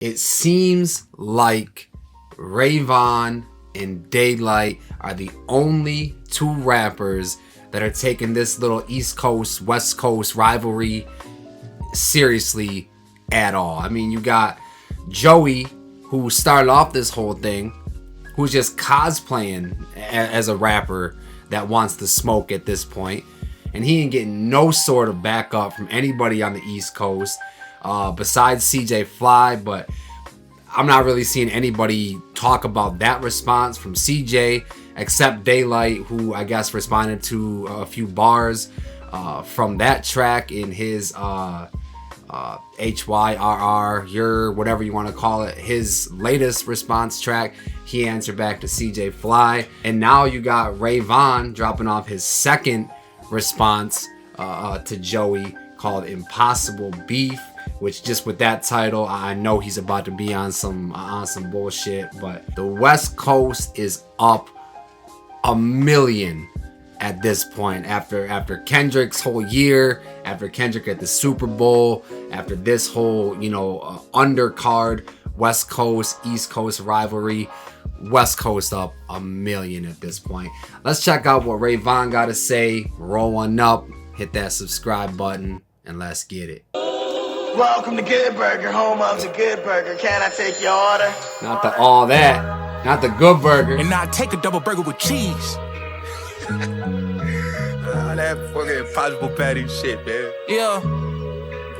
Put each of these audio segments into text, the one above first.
it seems like Vaughn and Daylyt are the only two rappers that are taking this little East Coast, West Coast rivalry seriously at all. I mean, you got Joey, who started off this whole thing, who's just cosplaying as a rapper that wants to smoke at this point, and he ain't getting no sort of backup from anybody on the East Coast besides CJ Fly. But I'm not really seeing anybody talk about that response from CJ except Daylyt, who I guess responded to a few bars from that track in his HYRR, your whatever you want to call it, his latest response track. He answered back to CJ Fly, and now you got Vaughn dropping off his second response to Joey called Impossible Beef, which just with that title, I know he's about to be on some bullshit. But the West Coast is up a million at this point after Kendrick's whole year, after Kendrick at the Super Bowl, after this whole undercard West Coast East Coast rivalry. West Coast up a million at this point. Let's check out what Vaughn got to say. Roll one up, hit that subscribe button, and let's get it. Welcome to Good Burger, home of the Good Burger. Can I take your order? Not the all that, not the Good Burger. And now take a double burger with cheese. That fucking Impossible Patty shit, man. Yeah.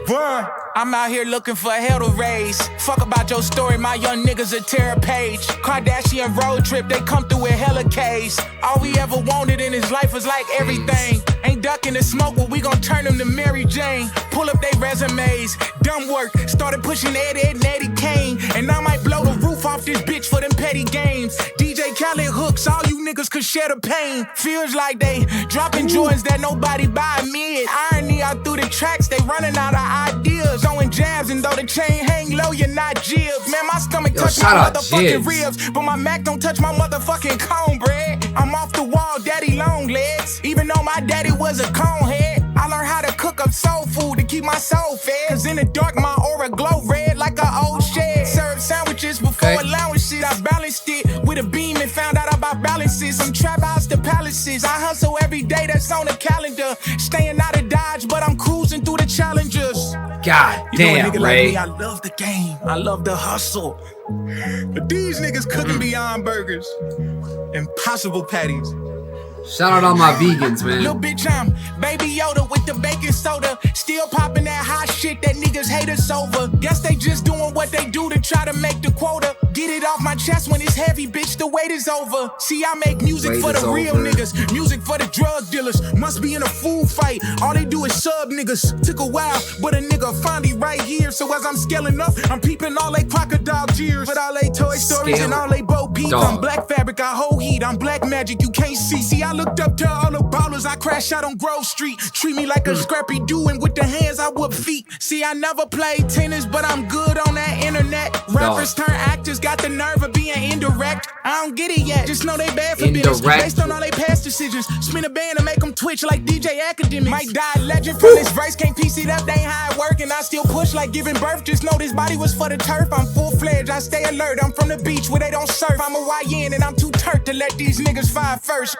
Vaughn. I'm out here looking for hell to raise. Fuck about your story, my young niggas a terror page. Kardashian road trip, they come through with hella K's. All we ever wanted in his life was like everything. Ain't ducking the smoke, but we gon' turn them to Mary Jane. Pull up they resumes, dumb work. Started pushing Ed and Eddie Kane. And I might blow the roof off this bitch for them petty games. DJ Khaled hooks, all you niggas could share the pain. Feels like they dropping joints that nobody buy mid. Irony out through the tracks, they running out of ideas. Throwing jabs, and though the chain hang low, you're not jibs. Man, my stomach touch my motherfucking ribs, but my Mac don't touch my motherfucking cornbread. I'm off the wall, daddy long legs. Even though my daddy was a conehead, I learned how to cook up soul food to keep my soul fed. Cause in the dark, my aura glow red like an old shed. Served sandwiches before allowances. I balanced it with a beam and found out about balances. From trap house to palaces, I hustle every day that's on the calendar. Staying out of Dodge, but I'm cruising through the challengers. God damn, Ray. Like me, I love the game. I love the hustle. But these niggas cooking beyond burgers. Impossible patties. Shout out all my vegans, man. Little bitch, I'm Baby Yoda with the baking soda. Still popping that hot shit that niggas hate us over. Guess they just doing what they do to try to make the quota. Get it off my chest when it's heavy, bitch, the wait is over. See, I make music for the real niggas. Music for the drug dealers. Must be in a food fight. All they do is sub niggas. Took a while, but a nigga finally right here. So as I'm scaling up, I'm peeping all they crocodile tears. But all they Toy Stories and all they Bo Peep. I'm black fabric, I hold heat. I'm black magic, you can't see. See, I looked up to all the ballers. I crash out on Grove Street. Treat me like a scrappy do, and with the hands I whoop feet. See, I never played tennis, but I'm good on that internet. Rappers turn actors, got the nerve of being indirect. I don't get it yet. Just know they bad for business. Based on all they past decisions. Spin a band and make them twitch like DJ Academics. Might die legend from this verse. Can't piece it up, they ain't how it work. And I still push like giving birth. Just know this body was for the turf. I'm full-fledged, I stay alert. I'm from the beach where they don't surf. I'm a YN and I'm too turf to let these niggas fire first.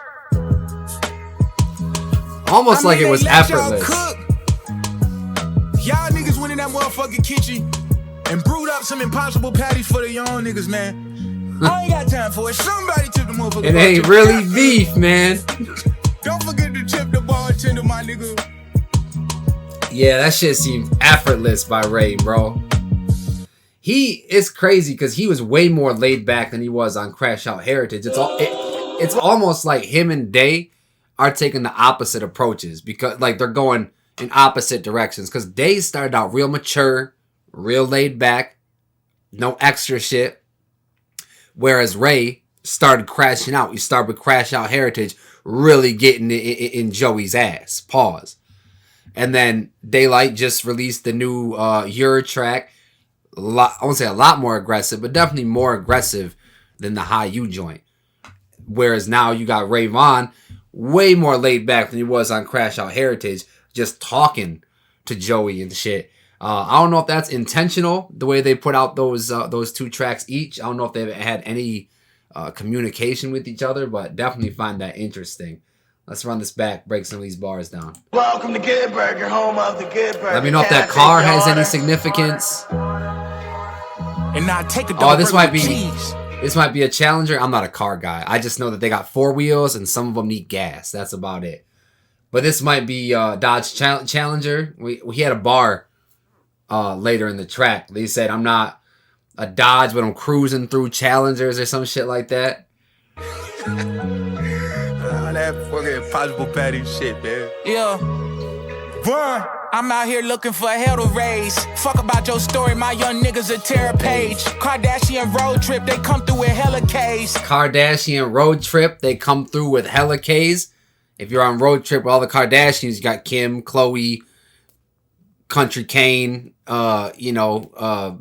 Almost like it was effortless. Y'all niggas went in that motherfucking kitchen and brewed up some impossible patties for the young niggas, man. I ain't got time for it. Somebody tip the motherfucker. It ain't really beef, man. Don't forget to tip the bartender, my nigga. Yeah, that shit seemed effortless by Ray, bro. It's crazy because he was way more laid back than he was on Crash Out Heritage. It's almost like him and Day are taking the opposite approaches because like they're going in opposite directions. Because Day started out real mature, real laid back, no extra shit. Whereas Ray started crashing out. He started with Crash Out Heritage, really getting in Joey's ass. Pause. And then Daylyt just released the new Your track. I won't say a lot more aggressive, but definitely more aggressive than the High U joint. Whereas now you got Vaughn, way more laid back than he was on Crash Out Heritage, just talking to Joey and shit. I don't know if that's intentional, the way they put out those 2 tracks each. I don't know if they've had any communication with each other, but definitely find that interesting. Let's run this back, break some of these bars down. Welcome to Good Burger, home of the Good Burger. Let me know if that car has any significance. And now take a this might be a Challenger. I'm not a car guy. I just know that they got 4 wheels and some of them need gas. That's about it. But this might be Dodge Challenger. We had a bar later in the track. They said I'm not a Dodge, but I'm cruising through Challengers or some shit like that. That fucking possible patty shit, man. Yeah. Vaughn, I'm out here looking for hell to raise. Fuck about your story, my young niggas a terror page. Kardashian road trip, they come through with hella K's. Kardashian road trip, they come through with hella K's. If you're on road trip with all the Kardashians, you got Kim, Khloe, Country Kane, Kylie.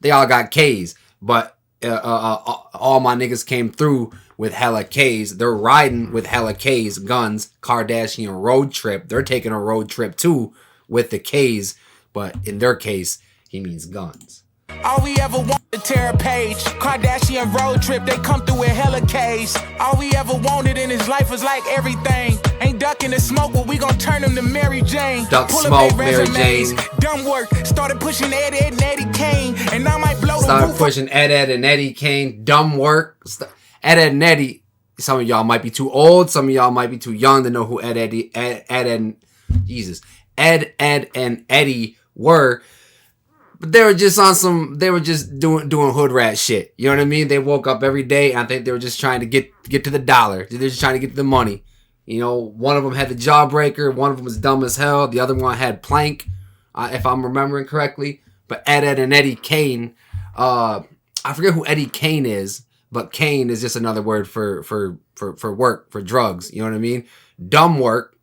They all got K's. But all my niggas came through with hella K's. They're riding with hella K's, guns, Kardashian road trip. They're taking a road trip too with the K's, but in their case, he means guns. All we ever wanted to tear a page. Kardashian road trip, they come through with hella K's. All we ever wanted in his life was like everything. Ain't ducking the smoke, but we gon' turn him to Mary Jane. Duck smoke, Mary Jane. Dumb work, started pushing Ed and Eddie Kane. And I might blow the roof. Started pushing Ed and Eddie Kane. Dumb work. Ed and Eddie. Some of y'all might be too old. Some of y'all might be too young to know who Ed and Eddie were. But they were just on some. They were just doing hood rat shit. You know what I mean? They woke up every day, and I think they were just trying to get to the dollar. They're just trying to get to the money. You know, one of them had the jawbreaker. One of them was dumb as hell. The other one had plank, if I'm remembering correctly. But Ed and Eddie Kane. I forget who Eddie Kane is, but Kane is just another word for work, for drugs. You know what I mean? Dumb work.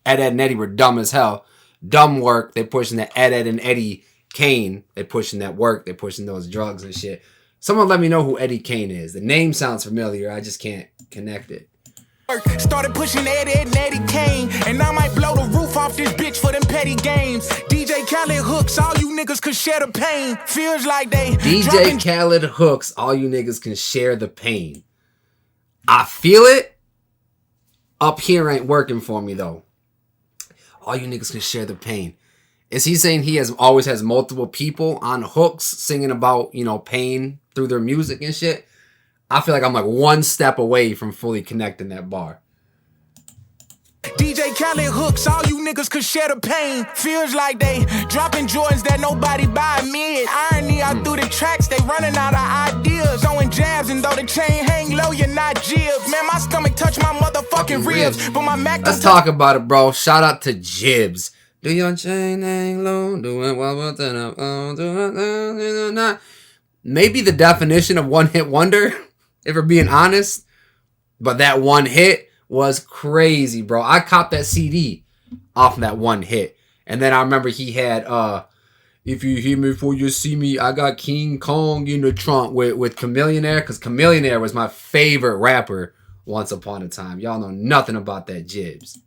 Ed and Eddie were dumb as hell. Dumb work. They pushing the Ed and Eddie Kane. They pushing that work. They pushing those drugs and shit. Someone let me know who Eddie Kane is. The name sounds familiar. I just can't connect it. Started pushing Ed and Eddie Kane. And I might blow the roof off this bitch for them petty games. DJ Khaled hooks, all you niggas could share the pain. Feels like they DJ Khaled hooks, all you niggas can share the pain. I feel it. Up here ain't working for me though. All you niggas can share the pain. Is he saying he always has multiple people on hooks singing about, pain through their music and shit? I feel like I'm like one step away from fully connecting that bar. DJ Khaled hooks, all you niggas could share the pain. Feels like they dropping Jordans that nobody buy mid. Irony out through the tracks, they running out of ideas. Throwing jabs, and though the chain hang low, you're not jibs. Man, my stomach touch my motherfucking ribs. But my Mac. Let's talk about it, bro. Shout out to Jibs. Do your chain hang low? Do it while we're not. Maybe the definition of one hit wonder, if we're being honest. But that one hit was crazy, bro. I copped that CD off of that one hit. And then I remember he had, if you hear me before you see me, I got King Kong in the trunk with Chameleonaire. Because Chameleonaire was my favorite rapper once upon a time. Y'all know nothing about that Jibs.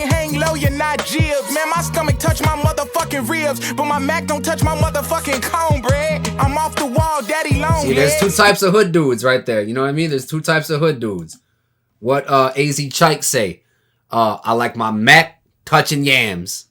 Hang low, you're not jibs. Man, my stomach touch my motherfucking ribs, but my Mac don't touch my motherfucking cornbread. I'm off the wall, daddy long. See, there's 2 types of hood dudes right there. You know what I mean? There's 2 types of hood dudes. What AZ Chike say? I like my Mac touching yams.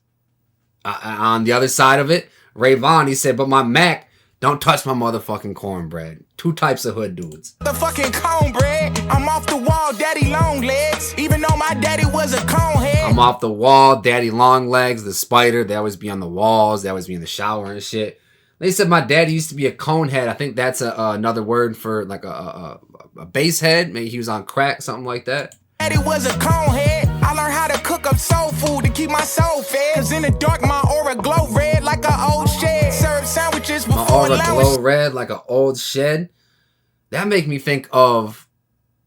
On the other side of it, Ray Vaughn, he said, but my Mac don't touch my motherfucking cornbread. 2 types of hood dudes. The fucking cornbread. I'm off the wall, daddy long legs. Even though my daddy was a conehead. I'm off the wall, daddy long legs, the spider. They always be on the walls. They always be in the shower and shit. They said my daddy used to be a conehead. I think that's another word for like a bass head. Maybe he was on crack, something like that. Daddy was a conehead. I learned how to cook up soul food to keep my soul fed. Cause in the dark, my aura glow red like an old shed. Serve sandwiches before my aura glow red like an old shed. That make me think of,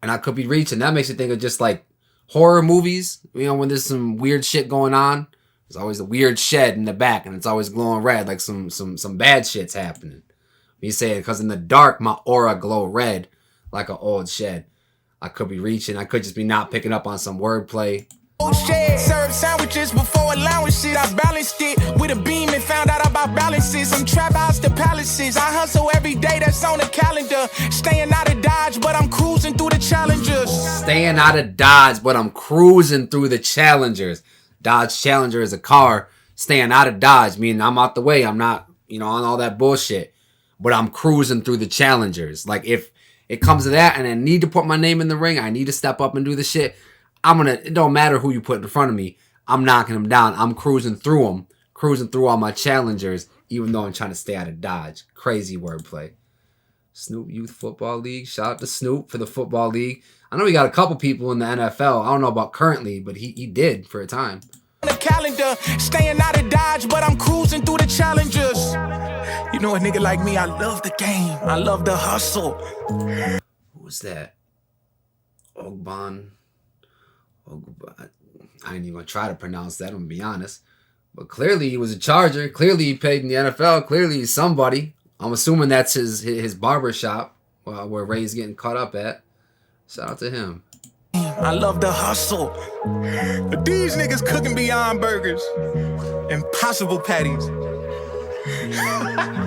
and I could be reaching, that makes me think of just like horror movies. When there's some weird shit going on, there's always a weird shed in the back and it's always glowing red, like some bad shit's happening. You say it because in the dark, my aura glow red like an old shed. I could be reaching. I could just be not picking up on some wordplay. Shit. Served sandwiches before allowing shit. I balanced it with a beam and found out about balances. From trap house to palaces, I hustle every day that's on the calendar. Staying out of Dodge, but I'm cruising through the Challengers. Staying out of Dodge, but I'm cruising through the Challengers. Dodge Challenger is a car. Staying out of Dodge, meaning I'm out the way. I'm not, on all that bullshit. But I'm cruising through the Challengers. Like, if it comes to that and I need to put my name in the ring, I need to step up and do the shit, it don't matter who you put in front of me, I'm knocking them down. I'm cruising through them, cruising through all my Challengers, even though I'm trying to stay out of Dodge. Crazy wordplay. Snoop Youth Football League. Shout out to Snoop for the Football League. I know we got a couple people in the NFL. I don't know about currently, but he did for a time. On the calendar, staying out of Dodge, but I'm cruising through the Challengers. You know, a nigga like me, I love the game. I love the hustle. Who was that? Ogbon. I ain't even gonna try to pronounce that, I'm gonna be honest. But clearly he was a Charger. Clearly he played in the NFL. Clearly he's somebody. I'm assuming that's his barber shop where Ray's getting caught up at. Shout out to him. I love the hustle. But these niggas cooking beyond burgers. Impossible patties.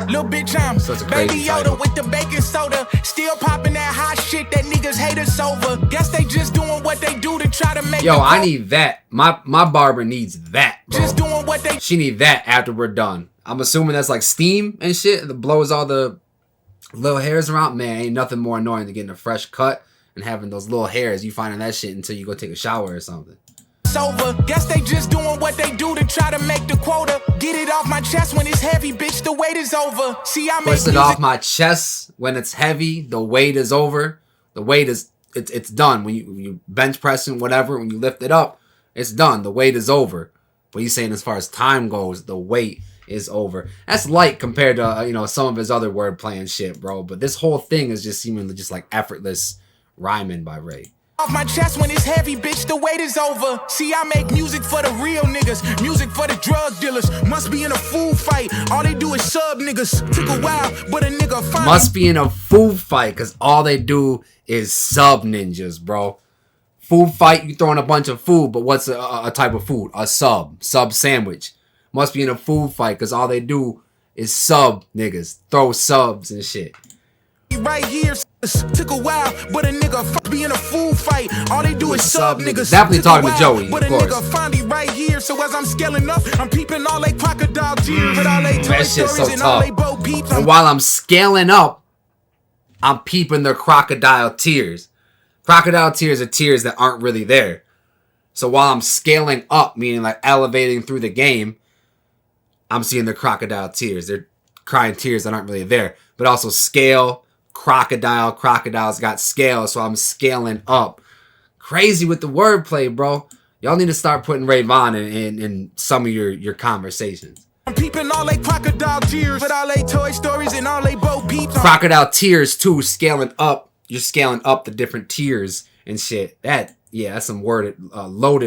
Little bitch, I'm Baby Yoda title. with the baking soda. Still popping that hot shit that niggas hate us over. Guess they just doing what they do to try to make Yo, I need that. My barber needs that, bro. Just doing what they She need that after we're done. I'm assuming that's like steam and shit that blows all the little hairs around. Man, ain't nothing more annoying than getting a fresh cut and having those little hairs. You finding that shit until you go take a shower or something. over. Guess they just doing what they do to try to make the quota. Get it off my chest when it's heavy, bitch, the wait is over. See, I make Push it off my chest when it's heavy, the weight is over. The weight is, it's done. When you bench pressing, whatever, when you lift it up, it's done. The weight is over. But he's saying as far as time goes, the weight is over. That's light compared to, some of his other wordplay and shit, bro. But this whole thing is just seemingly just like effortless rhyming by Ray. Off my chest when it's heavy, bitch, the wait is over. See, I make music for the real niggas, music for the drug dealers. Must be in a food fight, all they do is sub niggas. Took a while, but a nigga finally Must be in a food fight, because all they do is sub ninjas, bro. Food fight, you throwing a bunch of food, but what's a type of food? A sub sandwich. Must be in a food fight, because all they do is sub niggas, throw subs and shit. right here. Took a while, but a nigga be in a food fight. All they do is sub niggas. Definitely talking to Joey, but of a course. nigga finally right here. So as I'm scaling up, I'm peeping all they crocodile tears, but all they Toy That shit's so Stories and all they tough. Bo Peeps. And while I'm scaling up, I'm peeping their crocodile tears. Crocodile tears are tears that aren't really there. So while I'm scaling up, meaning like elevating through the game, I'm seeing their crocodile tears. They're crying tears that aren't really there. But also scale, crocodile's got scale, so I'm scaling up. Crazy with the wordplay, bro. Y'all need to start putting Ray Vaughn in some of your conversations. I'm peeping all they crocodile tears, but all they Toy Stories and all they Bo Peeps. Crocodile tears too, scaling up. You're scaling up the different tiers and shit. That's some loaded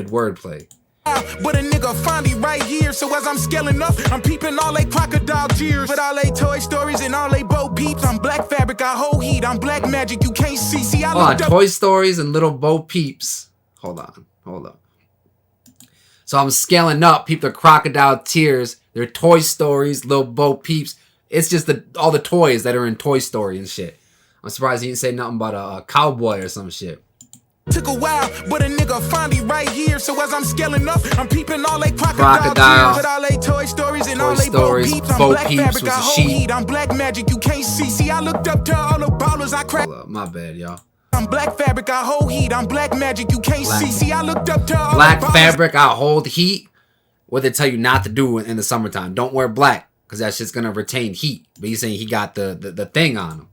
wordplay. But a nigga finally right here. So as I'm scaling up, I'm peeping all they crocodile tears, but all they Toy Stories and all they Bo Peeps. I'm black fabric, I hold heat. I'm black magic, you can't see. See, I Hold on, looked up. Toy Stories and little Bo Peeps. Hold on. So I'm scaling up, peep the crocodile tears. They're Toy Stories, little Bo Peeps. It's just all the toys that are in Toy Story and shit. I'm surprised he didn't say nothing about a cowboy or some shit. Took a while, but a nigga finally right here. So as I'm scaling up, I'm peeping all they crocodile Crocodile. tears, but all they Toy Stories and Toy all they Bo Stories, Peeps. I'm Bo black Peeps fabric, was I a hold sheep. heat. I'm black magic, you can't see. See, I looked up to all the ballers, I cracked. Hold up, my bad, y'all. I'm black fabric, I hold heat. I'm black magic, you can't see. See, I looked up to all Black the ballers. fabric, I hold heat. What they tell you not to do in the summertime. Don't wear black, because that shit's gonna retain heat. But he's saying he got the thing on him.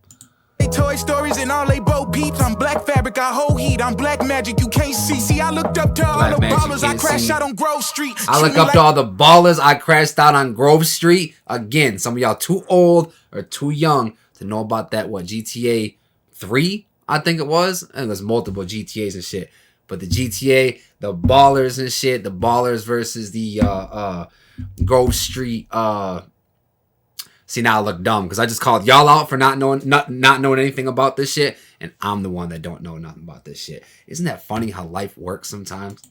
They Toy Stories and all they Bo Peeps. I'm black fabric, I hold heat. I'm black magic, you can't see. See, I looked up to all Black the magic, ballers. I can't crashed see. out on Grove Street. I look Treat me up to all the ballers. I crashed out on Grove Street. Again, some of y'all too old or too young to know about that, GTA 3, I think it was. And there's multiple GTAs and shit. But the GTA, the ballers and shit, the ballers versus the Grove Street. See, now I look dumb because I just called y'all out for not knowing anything about this shit. And I'm the one that don't know nothing about this shit. Isn't that funny how life works sometimes?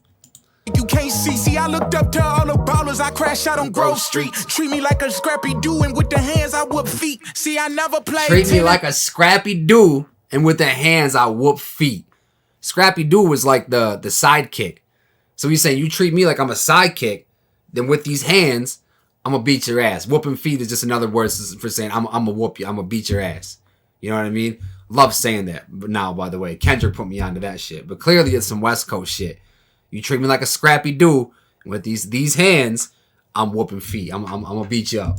You can't see, I looked up to all the ballers, I crashed out on Grove Street. Treat me like a scrappy do, and with the hands I whoop feet. See, I never played. Treat me like a scrappy do, and with the hands I whoop feet. Scrappy do was like the sidekick. So he's saying you treat me like I'm a sidekick, then with these hands, I'm gonna beat your ass. Whooping feet is just another word for saying I'm gonna whoop you, I'm gonna beat your ass. You know what I mean? Love saying that. But now, by the way, Kendrick put me onto that shit. But clearly it's some West Coast shit. You treat me like a scrappy do, with these hands, I'm whooping feet. I'm gonna beat you up.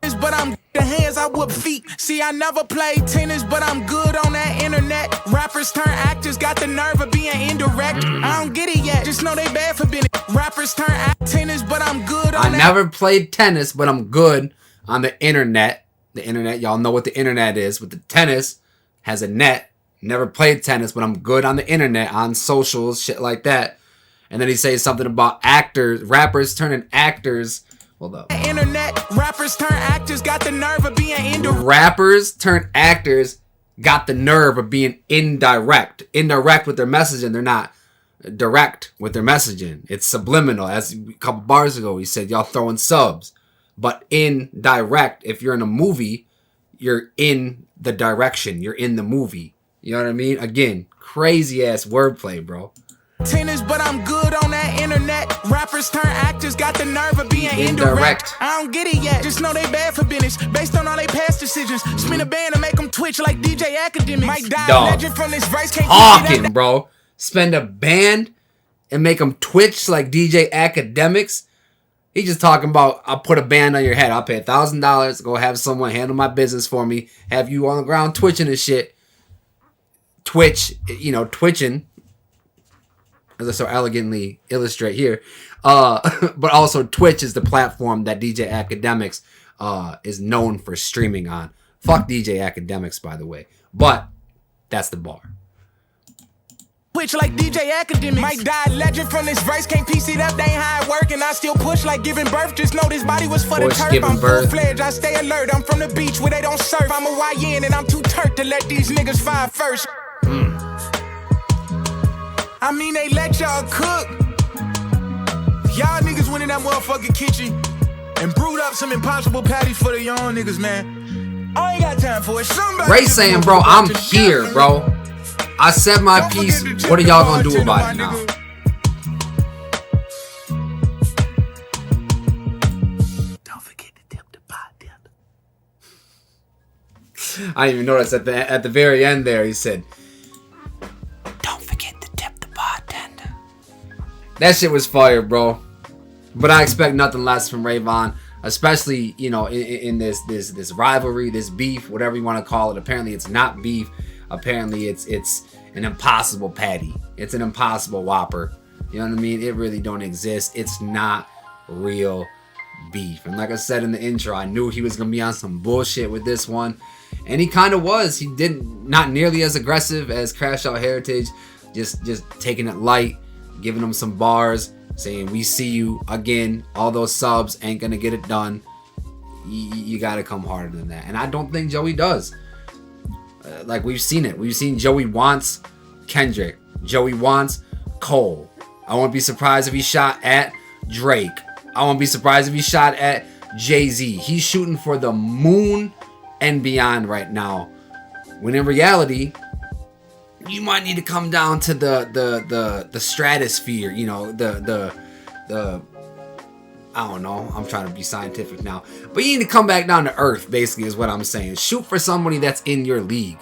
But I'm the hands I whoop feet. See, I never played tennis, but I'm good on that internet. Rappers turn actors, got the nerve of being indirect. I don't get it yet, just know they bad for being. Rappers turn tennis, but I'm good on that. I never played tennis, but I'm good on the internet. The internet, y'all know what the internet is, but the tennis has a net. Never played tennis, but I'm good on the internet, on socials, shit like that. And then he says something about rappers turning actors. Hold up. Internet, rappers turn actors, got the nerve of being indirect. Rappers turn actors, got the nerve of being indirect. Indirect with their messaging. They're not direct with their messaging. It's subliminal. As a couple bars ago, he said, y'all throwing subs. But indirect, if you're in a movie, you're in the direction. You're in the movie. You know what I mean? Again, crazy ass wordplay, bro. Tennis, but I'm good on that internet. Rappers turn actors, got the nerve of being indirect. I don't get it yet, just know they bad for business. Based on all they past decisions. Spin a band and make them twitch like DJ Academics. Might die legend from this verse, can't talking, bro. Spend a band and make them twitch like DJ Academics. He just talking about, I'll put a band on your head. I'll pay $1,000 to go have someone handle my business for me. Have you on the ground twitching and shit. Twitch, you know, twitching. As I so elegantly illustrate here. But also Twitch is the platform that DJ Academics is known for streaming on. Fuck DJ Academics, by the way. But that's the bar. Twitch like DJ Academics. Might die legend from this verse. Can't piece it up, they ain't how it work. And I still push like giving birth. Just know this body was for the turf. I'm full-fledged, I stay alert. I'm from the beach where they don't surf. I'm a YN and I'm too turf to let these niggas fire first. I mean, they let y'all cook. Y'all niggas went in that motherfucking kitchen and brewed up some impossible patties for the young niggas, man. I ain't got time for it. Somebody Ray saying, bro, I'm here, bro. I said my piece. What are y'all gonna do about it now? Don't forget to tip the bartender. I didn't even notice at the very end there, he said, that shit was fire, bro. But I expect nothing less from Vaughn, especially, you know, in this rivalry, this beef, whatever you want to call it. Apparently it's not beef. Apparently it's an impossible patty. It's an impossible Whopper. You know what I mean? It really don't exist. It's not real beef. And like I said in the intro, I knew he was going to be on some bullshit with this one. And he kind of was. He not nearly as aggressive as Crash Out Heritage. Just taking it light. Giving them some bars, saying we see you again. All those subs ain't gonna get it done. You gotta come harder than that, and I don't think Joey does. Like we've seen it. We've seen Joey wants Kendrick. Joey wants Cole. I won't be surprised if he shot at Drake. I won't be surprised if he shot at Jay-Z. He's shooting for the moon and beyond right now. When in reality, you might need to come down to the stratosphere, you know, the I don't know, I'm trying to be scientific now, but you need to come back down to earth, basically, is what I'm saying. Shoot for somebody that's in your league.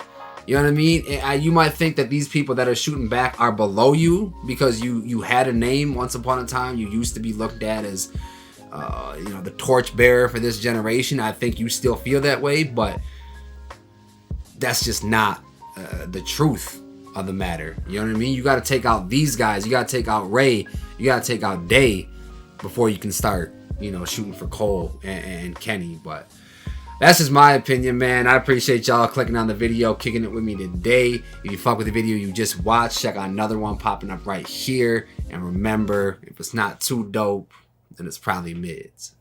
You know what I mean? You might think that these people that are shooting back are below you because you had a name once upon a time. You used to be looked at as you know, the torchbearer for this generation. I think you still feel that way, but that's just not the truth of the matter. You know what I mean? You got to take out these guys. You got to take out Ray. You got to take out Day before you can start, you know, shooting for Cole and Kenny. But that's just my opinion, man. I appreciate y'all clicking on the video, kicking it with me today. If you fuck with the video you just watched, check out another one popping up right here. And remember, if it's not too dope, then it's probably mids.